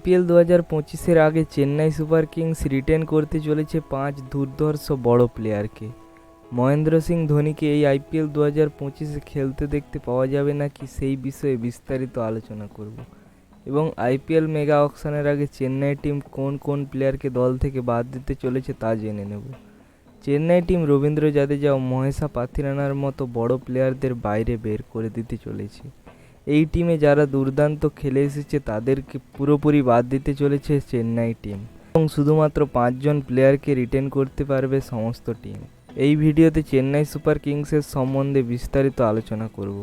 IPL 2025-এর আগে Chennai super Kings written করতে চলেছে 5 দুর্ধর্ষ বড় প্লেয়ারকে। মহেন্দ্র সিং ধোনিকে এই আইপিএল 2025-এ খেলতে দেখতে পাওয়া যাবে নাকি সেই বিষয়ে বিস্তারিত আলোচনা করব এবং আইপিএল মেগা অকশনের আগে চেন্নাই টিম কোন কোন প্লেয়ারকে দল থেকে বাদ দিতে চলেছে তা জেনে নেব। চেন্নাই টিম রবীন্দ্র জাদেজা ও মহেশা পাথিরানার মতো বড় প্লেয়ারদের বাইরে বের করে দিতে চলেছে। এই টিমে যারা দুর্দান্ত খেলে এসেছে তাদেরকে পুরোপুরি বাদ দিতে চলেছে চেন্নাই টিম এবং শুধুমাত্র 5 জন প্লেয়ারকে রিটেন করতে পারবে সমস্ত টিম। এই ভিডিওতে চেন্নাই সুপার কিংসের সম্বন্ধে বিস্তারিত আলোচনা করব।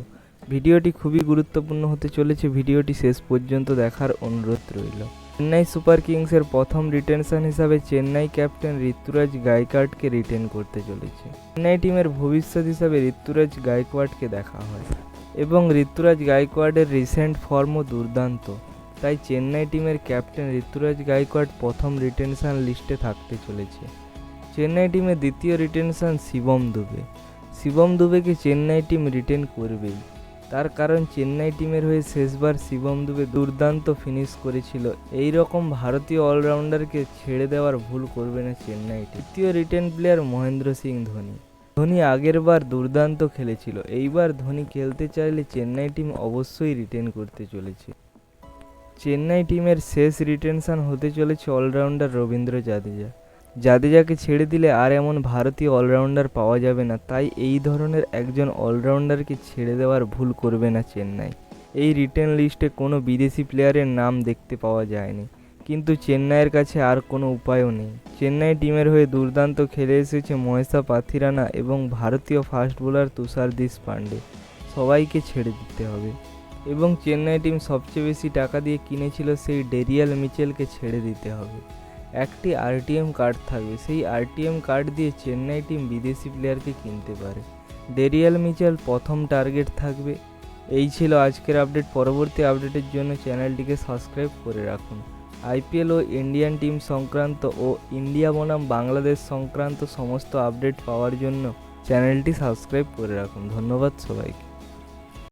ভিডিওটি খুবই গুরুত্বপূর্ণ হতে চলেছে, ভিডিওটি শেষ পর্যন্ত দেখার অনুরোধ রইল। চেন্নাই সুপার কিংসের প্রথম রিটেনশন হিসাবে চেন্নাই ক্যাপ্টেন ঋতুরাজ গায়কোয়াড়কে রিটেন করতে চলেছে। চেন্নাই টিমের ভবিষ্যৎ হিসাবে ঋতুরাজ গায়কোয়াড়কে দেখা হয় এবং ঋতুরাজ গায়কোয়াড়ের রিসেন্ট ফর্মও দুর্দান্ত, তাই চেন্নাই টিমের ক্যাপ্টেন ঋতুরাজ গায়কোয়াড় প্রথম রিটেনশন লিস্টে থাকতে চলেছে। চেন্নাই টিমের দ্বিতীয় রিটেনশন শিবম দুবেকে চেন্নাই টিম রিটেন করবেই, তার কারণ চেন্নাই টিমের হয়ে শেষবার শিবম দুবে দুর্দান্ত ফিনিশ করেছিল। এই রকম ভারতীয় অলরাউন্ডারকে ছেড়ে দেওয়ার ভুল করবে না চেন্নাই টিম। তৃতীয় রিটেন প্লেয়ার মহেন্দ্র সিং ধোনি আগের বার দুর্দান্ত খেলেছিল, এইবার ধোনি খেলতে চাইলে চেন্নাই টিম অবশ্যই রিটেন করতে চলেছে। চেন্নাই টিমের শেষ রিটেনশন হতে চলেছে অলরাউন্ডার রবীন্দ্র জাদেজাকে ছেড়ে দিলে আর এমন ভারতীয় অলরাউন্ডার পাওয়া যাবে না, তাই এই ধরনের একজন অলরাউন্ডারকে ছেড়ে দেওয়ার ভুল করবে না চেন্নাই। এই রিটেন লিস্টে কোনো বিদেশি প্লেয়ারের নাম দেখতে পাওয়া যায়নি, কিন্তু চেন্নাইয়ের কাছে আর কোনো উপায়ও নেই। চেন্নাই টিমের হয়ে দুর্দান্ত খেলে এসেছে মহেশা পাথিরানা এবং ভারতীয় ফাস্ট বোলার তুষার দেশপান্ডে, সবাইকে ছেড়ে দিতে হবে। এবং চেন্নাই টিম সবচেয়ে বেশি টাকা দিয়ে কিনেছিল সেই ডেরিয়াল মিচেলকে ছেড়ে দিতে হবে। একটি আরটিএম কার্ড থাকবে, সেই আরটিএম কার্ড দিয়ে চেন্নাই টিম বিদেশি প্লেয়ারকে কিনতে পারে। ডেরিয়াল মিচেল প্রথম টার্গেট থাকবে। এই ছিল আজকের আপডেট। পরবর্তী আপডেটের জন্য চ্যানেলটিকে সাবস্ক্রাইব করে রাখুন। আইপিএল ও ইন্ডিয়ান টিম সংক্রান্ত ও ইন্ডিয়া বনাম বাংলাদেশ সংক্রান্ত সমস্ত আপডেট পাওয়ার জন্য চ্যানেলটি সাবস্ক্রাইব করে রাখুন। ধন্যবাদ সবাইকে।